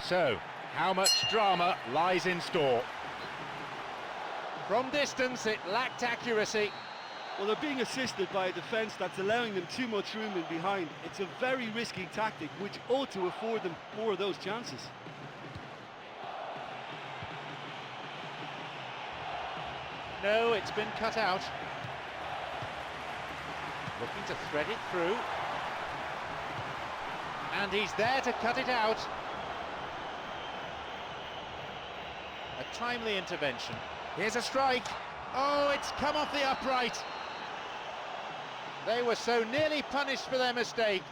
So, how much drama lies in store? From distance, it lacked accuracy. Well, they're being assisted by a defence that's allowing them too much room in behind. It's a very risky tactic, which ought to afford them more of those chances. No, it's been cut out. Looking to thread it through. And he's there to cut it out. A timely intervention. Here's a strike. Oh, it's come off the upright. They were so nearly punished for their mistake.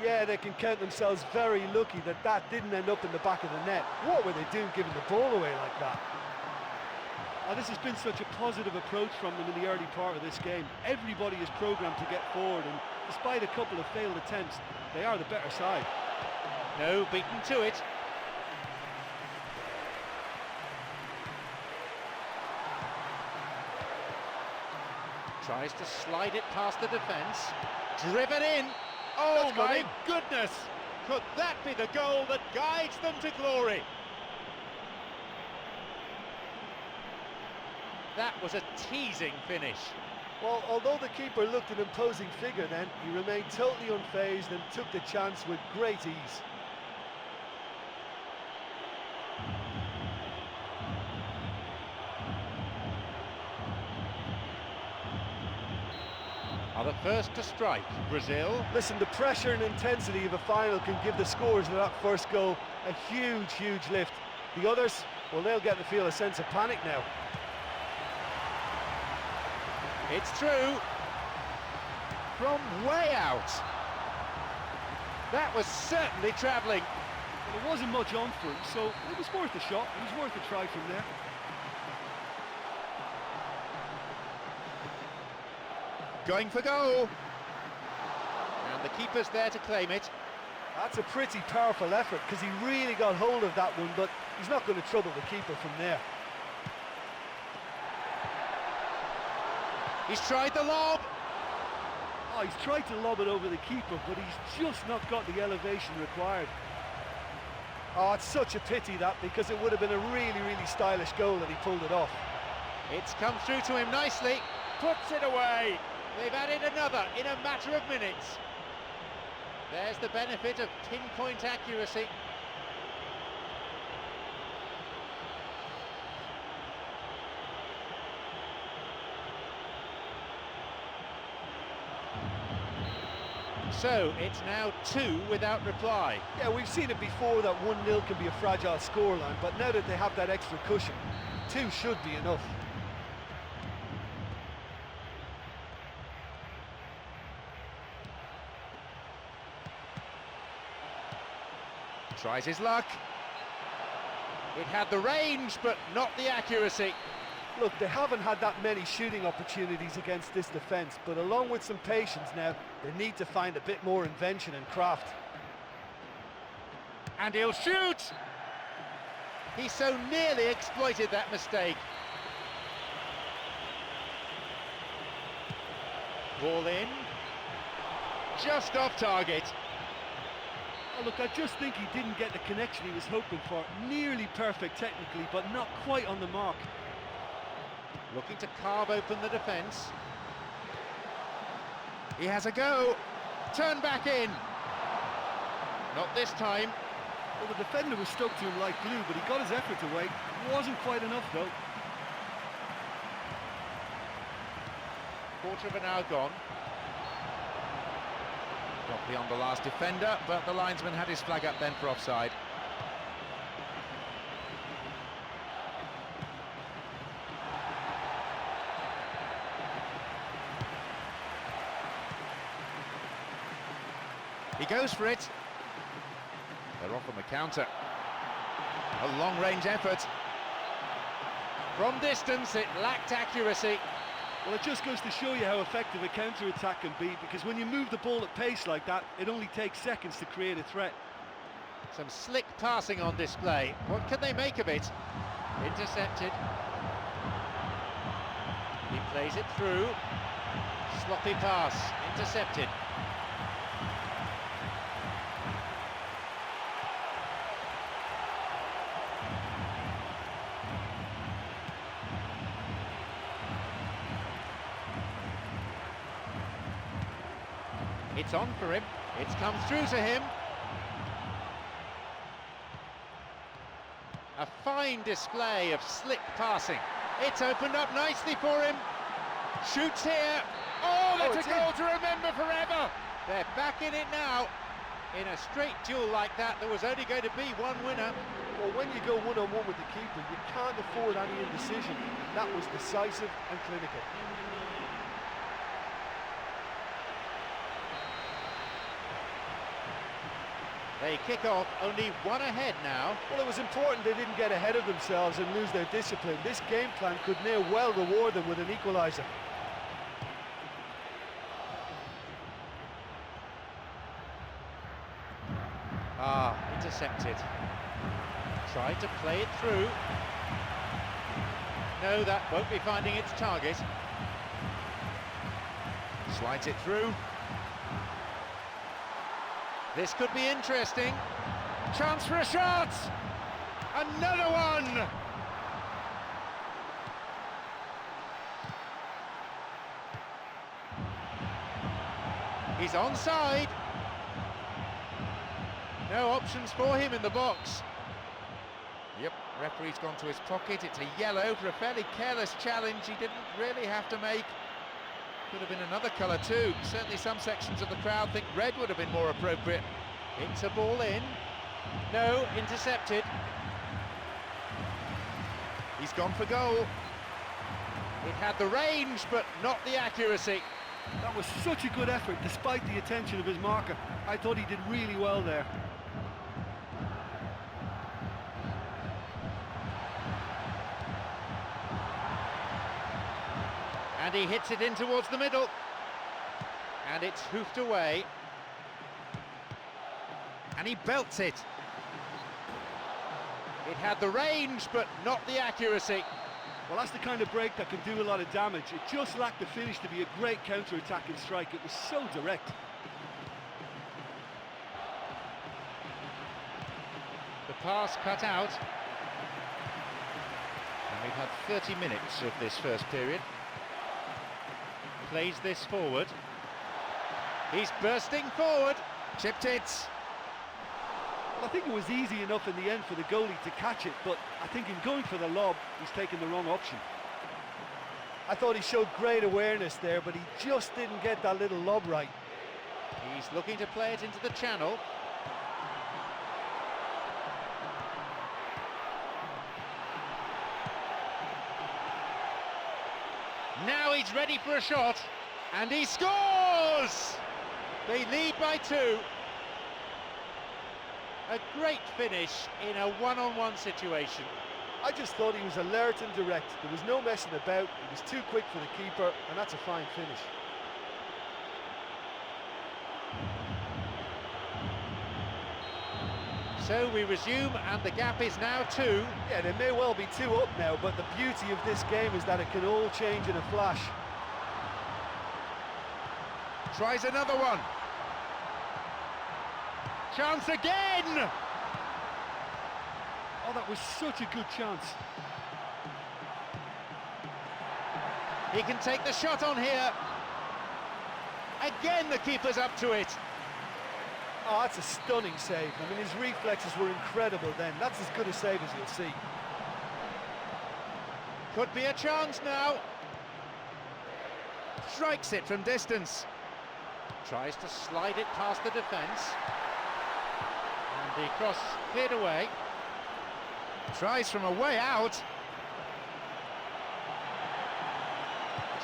Yeah, they can count themselves very lucky that that didn't end up in the back of the net. What were they doing giving the ball away like that? This has been such a positive approach from them in the early part of this game. Everybody is programmed to get forward, and despite a couple of failed attempts, they are the better side. No, beaten to it. Tries to slide it past the defence. Driven in. Oh my goodness! Could that be the goal that guides them to glory? That was a teasing finish. Well, although the keeper looked an imposing figure then, he remained totally unfazed and took the chance with great ease. Are the first to strike, Brazil. Listen, the pressure and intensity of a final can give the scorers of that first goal a huge, huge lift. The others, well, they'll get to feel a sense of panic now. It's true. From way out. That was certainly travelling. Well, there wasn't much on for him, so it was worth a shot. It was worth a try from there. Going for goal. And the keeper's there to claim it. That's a pretty powerful effort, because he really got hold of that one, but he's not going to trouble the keeper from there. He's tried the lob. Oh, he's tried to lob it over the keeper, but he's just not got the elevation required. Oh, it's such a pity that, because it would have been a really, really stylish goal that he pulled it off. It's come through to him nicely. Puts it away. They've added another in a matter of minutes. There's the benefit of pinpoint accuracy. So it's now 2 without reply. Yeah, we've seen it before that 1-0 can be a fragile scoreline, but now that they have that extra cushion, 2 should be enough. Tries his luck. It had the range, but not the accuracy. Look, they haven't had that many shooting opportunities against this defence, but along with some patience now, they need to find a bit more invention and craft. And he'll shoot! He so nearly exploited that mistake. Ball in. Just off target. Oh, look, I just think he didn't get the connection he was hoping for. Nearly perfect technically, but not quite on the mark. Looking to carve open the defence. He has a go. Turn back in. Not this time. Well, the defender was stuck to him like glue, but he got his effort away. Wasn't quite enough, though. Quarter of an hour gone. Got beyond the last defender, but the linesman had his flag up then for offside. He goes for it. They're off on the counter. A long-range effort. From distance, it lacked accuracy. Well, it just goes to show you how effective a counter-attack can be, because when you move the ball at pace like that, it only takes seconds to create a threat. Some slick passing on display. What can they make of it? Intercepted. He plays it through. Sloppy pass. Intercepted. It's on for him. It's come through to him. A fine display of slick passing. It's opened up nicely for him. Shoots here. Oh, that's a goal to remember forever. They're back in it now. In a straight duel like that, there was only going to be one winner. Well, when you go one-on-one with the keeper, you can't afford any indecision. That was decisive and clinical. They kick off only one ahead now. Well, it was important they didn't get ahead of themselves and lose their discipline. This game plan could now well reward them with an equaliser. Intercepted. Tried to play it through. No, that won't be finding its target. Slides it through. This could be interesting. Chance for a shot! Another one! He's onside. No options for him in the box. Yep, referee's gone to his pocket. It's a yellow for a fairly careless challenge he didn't really have to make. Could have been another colour too. Certainly some sections of the crowd think red would have been more appropriate. It's a ball in. No, intercepted. He's gone for goal. It had the range, but not the accuracy. That was such a good effort, despite the attention of his marker. I thought he did really well there. And he hits it in towards the middle. And it's hoofed away. And he belts it. It had the range, but not the accuracy. Well, that's the kind of break that can do a lot of damage. It just lacked the finish to be a great counter-attacking strike. It was so direct. The pass cut out. And we've had 30 minutes of this first period. Plays this forward. He's bursting forward. Chipped it. Well, I think it was easy enough in the end for the goalie to catch it, but I think in going for the lob, he's taken the wrong option. I thought he showed great awareness there, but he just didn't get that little lob right. He's looking to play it into the channel. Now he's ready for a shot, and he scores! They lead by 2. A great finish in a one-on-one situation. I just thought he was alert and direct. There was no messing about. He was too quick for the keeper, and that's a fine finish. So we resume, and the gap is now 2. Yeah, they may well be 2 up now, but the beauty of this game is that it can all change in a flash. Tries another one. Chance again! Oh, that was such a good chance. He can take the shot on here. Again, the keeper's up to it. Oh, that's a stunning save. I mean, his reflexes were incredible then. That's as good a save as you'll see. Could be a chance now. Strikes it from distance. Tries to slide it past the defence. And the cross cleared away. Tries from a way out.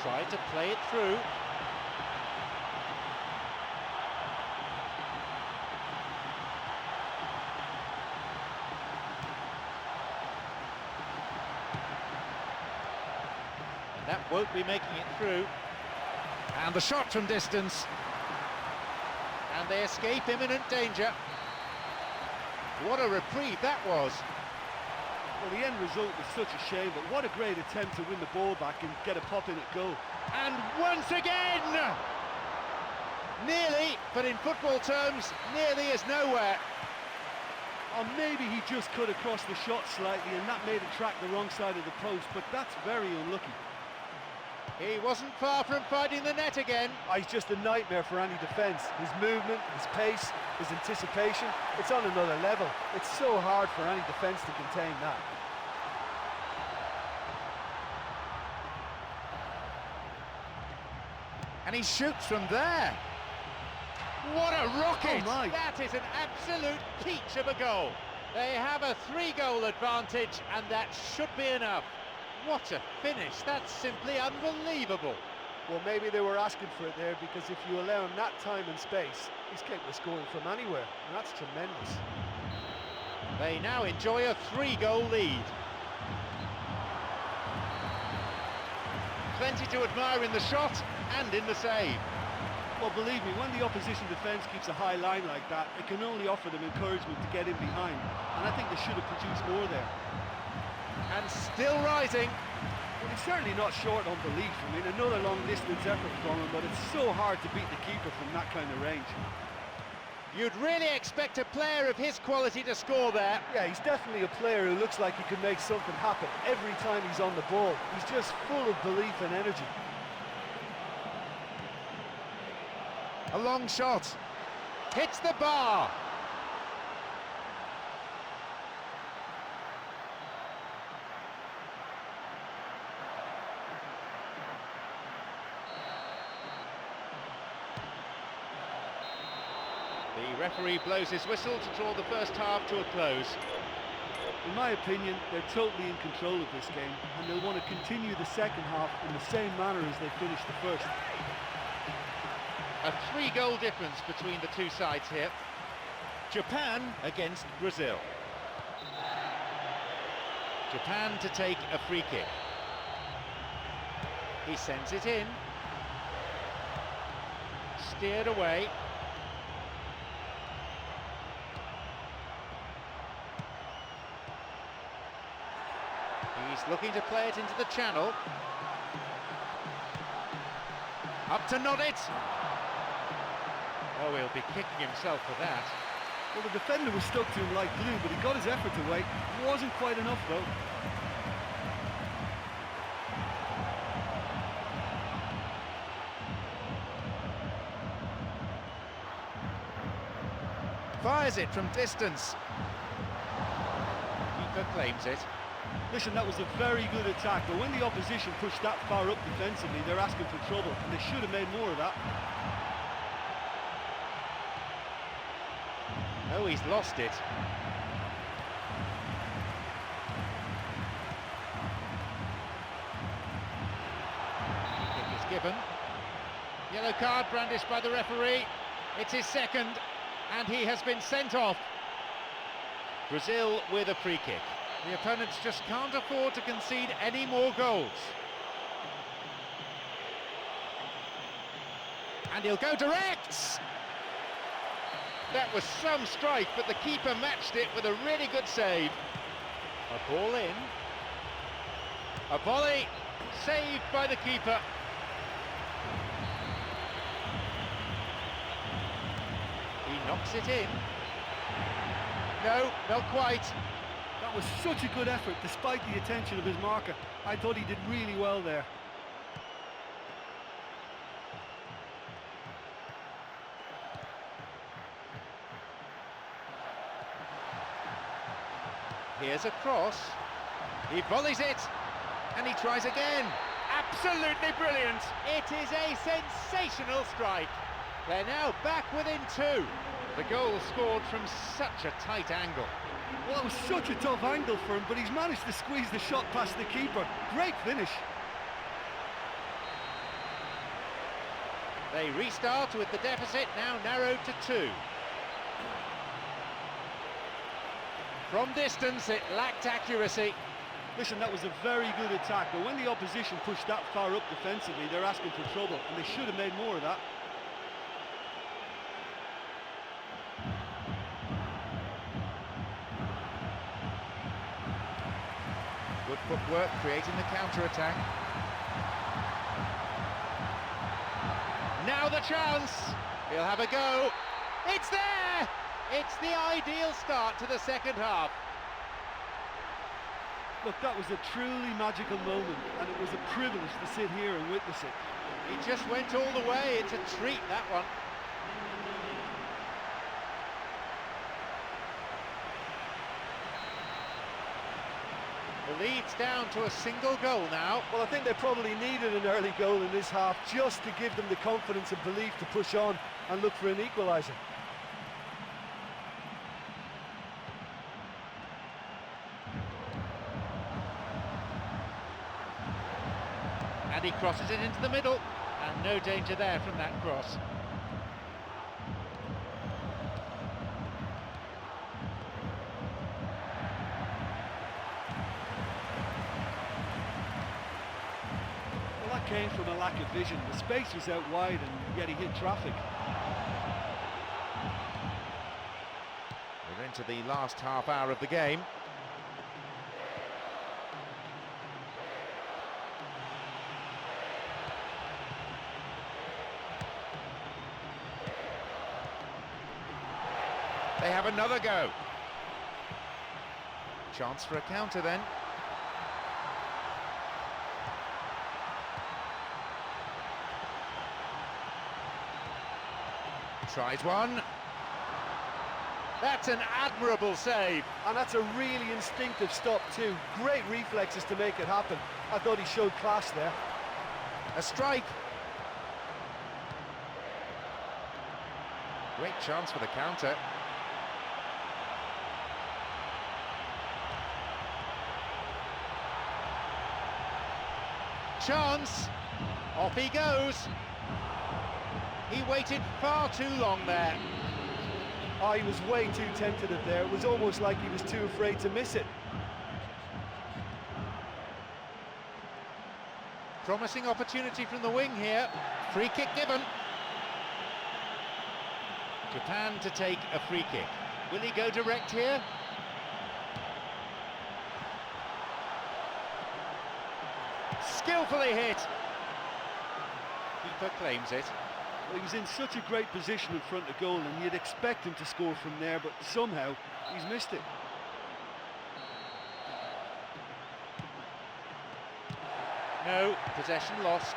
Tried to play it through. And that won't be making it through. And the shot from distance. And they escape imminent danger. What a reprieve that was. Well, the end result was such a shame, but what a great attempt to win the ball back and get a pop in at goal. And once again! Nearly, but in football terms, nearly is nowhere. Or maybe he just cut across the shot slightly and that made it track the wrong side of the post, but that's very unlucky. He wasn't far from finding the net again. Oh, he's just a nightmare for any defence. His movement, his pace, his anticipation, it's on another level. It's so hard for any defence to contain that. And he shoots from there. What a rocket! Oh my. That is an absolute peach of a goal. They have a 3-goal advantage, and that should be enough. What a finish, that's simply unbelievable. Well, maybe they were asking for it there, because if you allow him that time and space, he's capable of scoring from anywhere, and that's tremendous. They now enjoy a 3-goal lead. Plenty to admire in the shot and in the save. Well, believe me, when the opposition defence keeps a high line like that, it can only offer them encouragement to get in behind, and I think they should have produced more there. And still rising. Well, he's certainly not short on belief. I mean, another long-distance effort from him, but it's so hard to beat the keeper from that kind of range. You'd really expect a player of his quality to score there. Yeah, he's definitely a player who looks like he can make something happen every time he's on the ball. He's just full of belief and energy. A long shot. Hits the bar. The referee blows his whistle to draw the first half to a close. In my opinion, they're totally in control of this game, and they'll want to continue the second half in the same manner as they finished the first. A 3-goal difference between the two sides here. Japan against Brazil. Japan to take a free kick. He sends it in. Steered away. He's looking to play it into the channel. Up to nod it. Oh, he'll be kicking himself for that. Well, the defender was stuck to him like glue, but he got his effort away. It wasn't quite enough, though. Fires it from distance. Keeper claims it. Listen, that was a very good attack, but when the opposition pushed that far up defensively, they're asking for trouble, and they should have made more of that. Oh, he's lost it. Kick is given. Yellow card brandished by the referee. It's his second, and he has been sent off. Brazil with a free kick. The opponents just can't afford to concede any more goals. And he'll go direct! That was some strike, but the keeper matched it with a really good save. A ball in. A volley, saved by the keeper. He knocks it in. No, not quite. That was such a good effort, despite the attention of his marker. I thought he did really well there. Here's a cross. He volleys it, and he tries again. Absolutely brilliant. It is a sensational strike. They're now back within 2. The goal scored from such a tight angle. Well, it was such a tough angle for him, but he's managed to squeeze the shot past the keeper. Great finish. They restart with the deficit now narrowed to 2. From distance, it lacked accuracy. Listen, that was a very good attack, but when the opposition pushed that far up defensively, they're asking for trouble, and they should have made more of that. Good footwork, creating the counter-attack. Now the chance! He'll have a go. It's there! It's the ideal start to the second half. Look, that was a truly magical moment, and it was a privilege to sit here and witness it. He just went all the way. It's a treat, that one. The lead's down to a single goal now. Well, I think they probably needed an early goal in this half just to give them the confidence and belief to push on and look for an equaliser. And he crosses it into the middle, and no danger there from that cross. Well, that came from a lack of vision. The space was out wide, and yet he hit traffic. We're into the last half hour of the game. They have another go. Chance for a counter then. Tries one. That's an admirable save. And that's a really instinctive stop too. Great reflexes to make it happen. I thought he showed class there. A strike. Great chance for the counter. Chance. Off he goes. He waited far too long there. Oh, he was way too tentative there. It was almost like he was too afraid to miss it. Promising opportunity from the wing here. Free kick given. Japan to take a free kick. Will he go direct here? Skillfully hit. Keeper claims it. Well, he was in such a great position in front of goal, and you'd expect him to score from there, but somehow he's missed it. No, possession lost.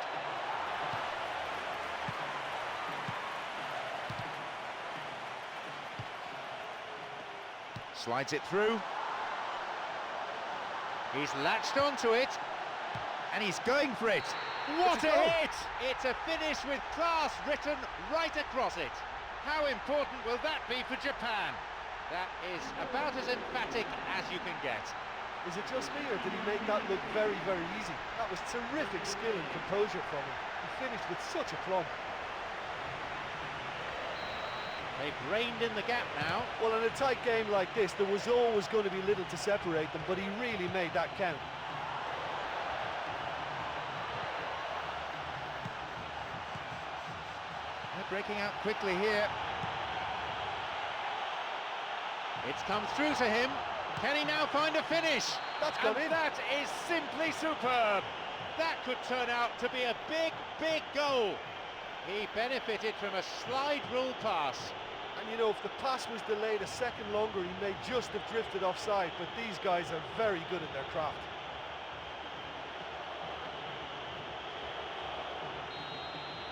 Slides it through. He's latched onto it, and he's going for it. What a hit! It's a finish with class written right across it. How important will that be for Japan? That is about as emphatic as you can get. Is it just me, or did he make that look very, very easy? That was terrific skill and composure from him. He finished with such aplomb. They've reined in the gap now. Well, in a tight game like this, there was always going to be little to separate them, but he really made that count. They're breaking out quickly here. It's come through to him. Can he now find a finish? That's gone in. That is simply superb. That could turn out to be a big, big goal. He benefited from a slide rule pass. And you know, if the pass was delayed a second longer, he may just have drifted offside, but these guys are very good at their craft.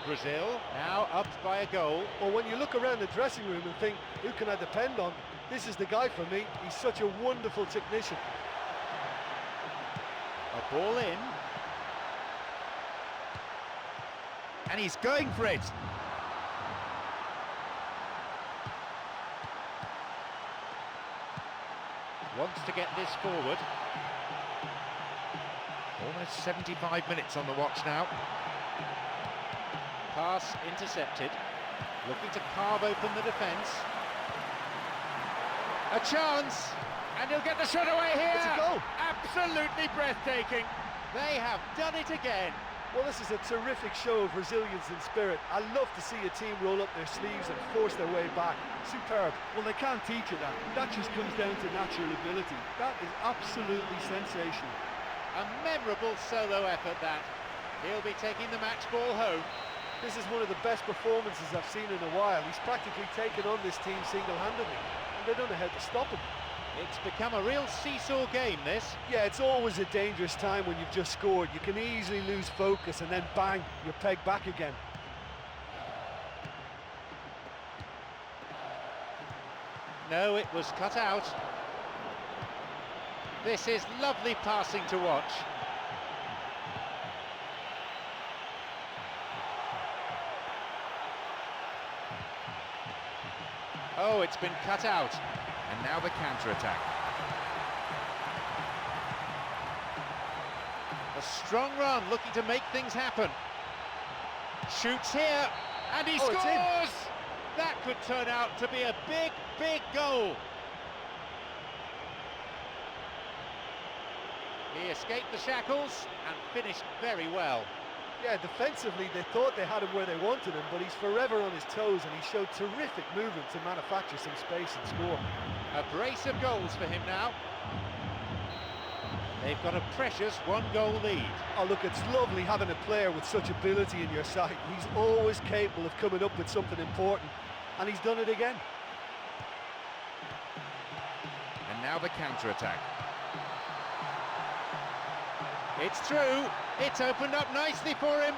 Brazil now upped by a goal. Well, when you look around the dressing room and think, who can I depend on? This is the guy for me. He's such a wonderful technician. A ball in. And he's going for it. Wants to get this forward. Almost 75 minutes on the watch now. Pass intercepted. Looking to carve open the defence. A chance, and he'll get the shot away here. It's a goal. Absolutely breathtaking. They have done it again. Well, this is a terrific show of resilience and spirit. I love to see a team roll up their sleeves and force their way back. Superb. Well, they can't teach you that. That just comes down to natural ability. That is absolutely sensational. A memorable solo effort that. He'll be taking the match ball home. This is one of the best performances I've seen in a while. He's practically taken on this team single-handedly, and they don't know how to stop him. It's become a real seesaw game, this. Yeah, it's always a dangerous time when you've just scored. You can easily lose focus and then bang, you're pegged back again. No, it was cut out. This is lovely passing to watch. Oh, it's been cut out. And now the counter-attack. A strong run, looking to make things happen. Shoots here, and he scores! That could turn out to be a big, big goal. He escaped the shackles and finished very well. Yeah, defensively they thought they had him where they wanted him, but he's forever on his toes and he showed terrific movement to manufacture some space and score. A brace of goals for him now. They've got a precious one-goal lead. Oh look, it's lovely having a player with such ability in your side. He's always capable of coming up with something important, and he's done it again. And now the counter-attack. It's through. It's opened up nicely for him.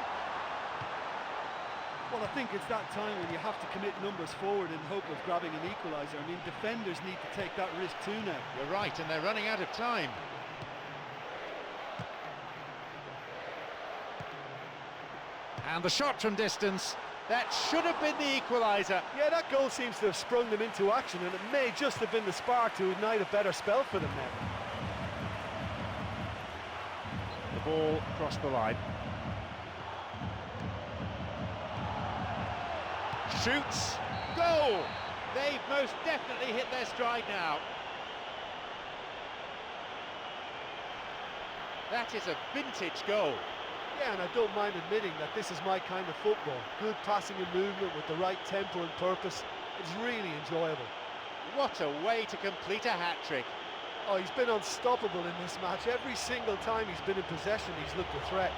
Well, I think it's that time when you have to commit numbers forward in hope of grabbing an equaliser. I mean, defenders need to take that risk too now. You're right, and they're running out of time. And the shot from distance, that should have been the equaliser. Yeah, that goal seems to have sprung them into action, and it may just have been the spark to ignite a better spell for them now. The ball crossed the line. Shoots, goal! They've most definitely hit their stride now. That is a vintage goal. Yeah, and I don't mind admitting that this is my kind of football. Good passing and movement with the right tempo and purpose. It's really enjoyable. What a way to complete a hat-trick. Oh, he's been unstoppable in this match. Every single time he's been in possession, he's looked a threat.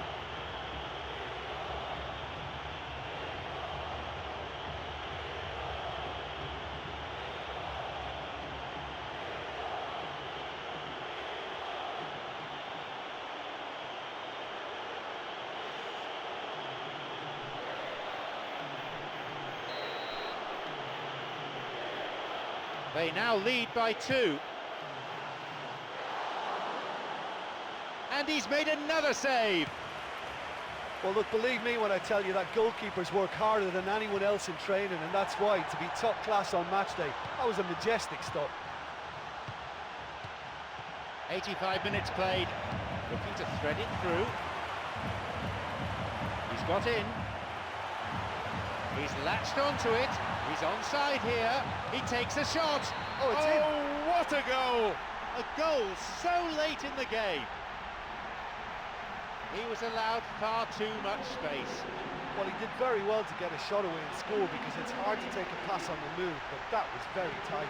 They now lead by 2. And he's made another save. Well, look, believe me when I tell you that goalkeepers work harder than anyone else in training, and that's why, to be top class on match day, that was a majestic stop. 85 minutes played, looking to thread it through. He's got in. He's latched onto it. He's onside here. He takes a shot. Oh, it's in. What a goal! A goal so late in the game. He was allowed far too much space. Well, he did very well to get a shot away and score, because it's hard to take a pass on the move, but that was very tight.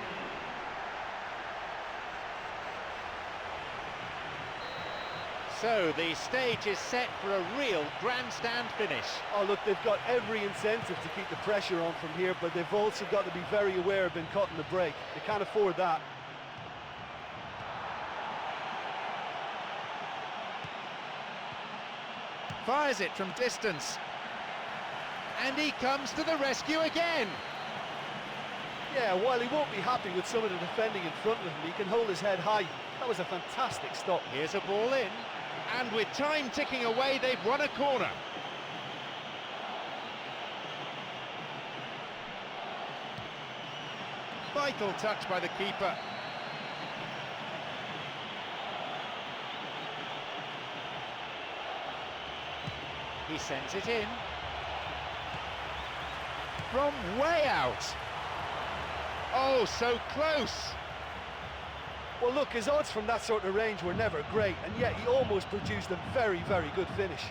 So the stage is set for a real grandstand finish. Oh look, they've got every incentive to keep the pressure on from here, but they've also got to be very aware of being caught in the break. They can't afford that. Fires it from distance. And he comes to the rescue again. Yeah, while he won't be happy with some of the defending in front of him, he can hold his head high. That was a fantastic stop. Here's a ball in. And with time ticking away, they've won a corner. Vital touch by the keeper. He sends it in. From way out. Oh, so close. Well look, his odds from that sort of range were never great, and yet he almost produced a very, very good finish.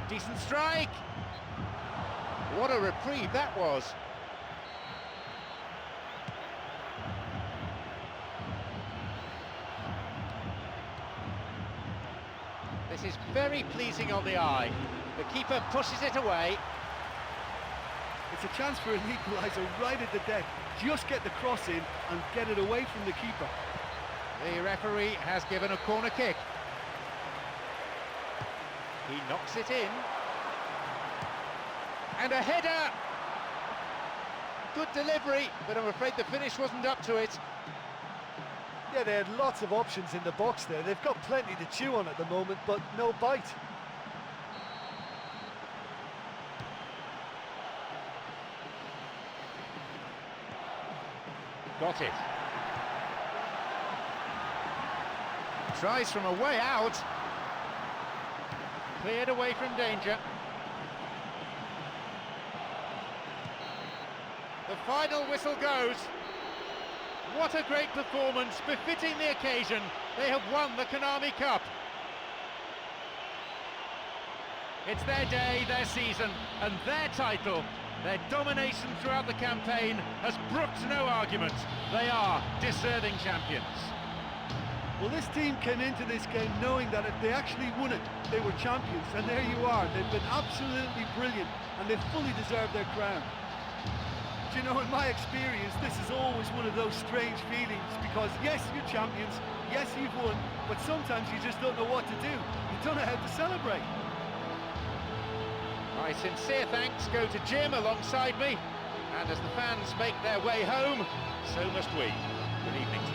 Decent strike. What a reprieve that was. This is very pleasing on the eye. The keeper pushes it away. It's it's a chance for an equaliser right at the deck. Just get the cross in and get it away from the keeper. The referee has given a corner kick. He knocks it in. And a header! Good delivery, but I'm afraid the finish wasn't up to it. Yeah, they had lots of options in the box there. They've got plenty to chew on at the moment, but no bite. Got it. Tries from a way out. Cleared away from danger. The final whistle goes. What a great performance, befitting the occasion. They have won the Konami Cup. It's their day, their season, and their title. Their domination throughout the campaign has brooked no argument. They are deserving champions. Well, this team came into this game knowing that if they actually won it, they were champions. And there you are. They've been absolutely brilliant, and they fully deserve their crown. Do you know, in my experience, this is always one of those strange feelings, because yes, you're champions, yes, you've won, but sometimes you just don't know what to do. You don't know how to celebrate. My sincere thanks go to Jim alongside me, and as the fans make their way home, so must we. Good evening to you.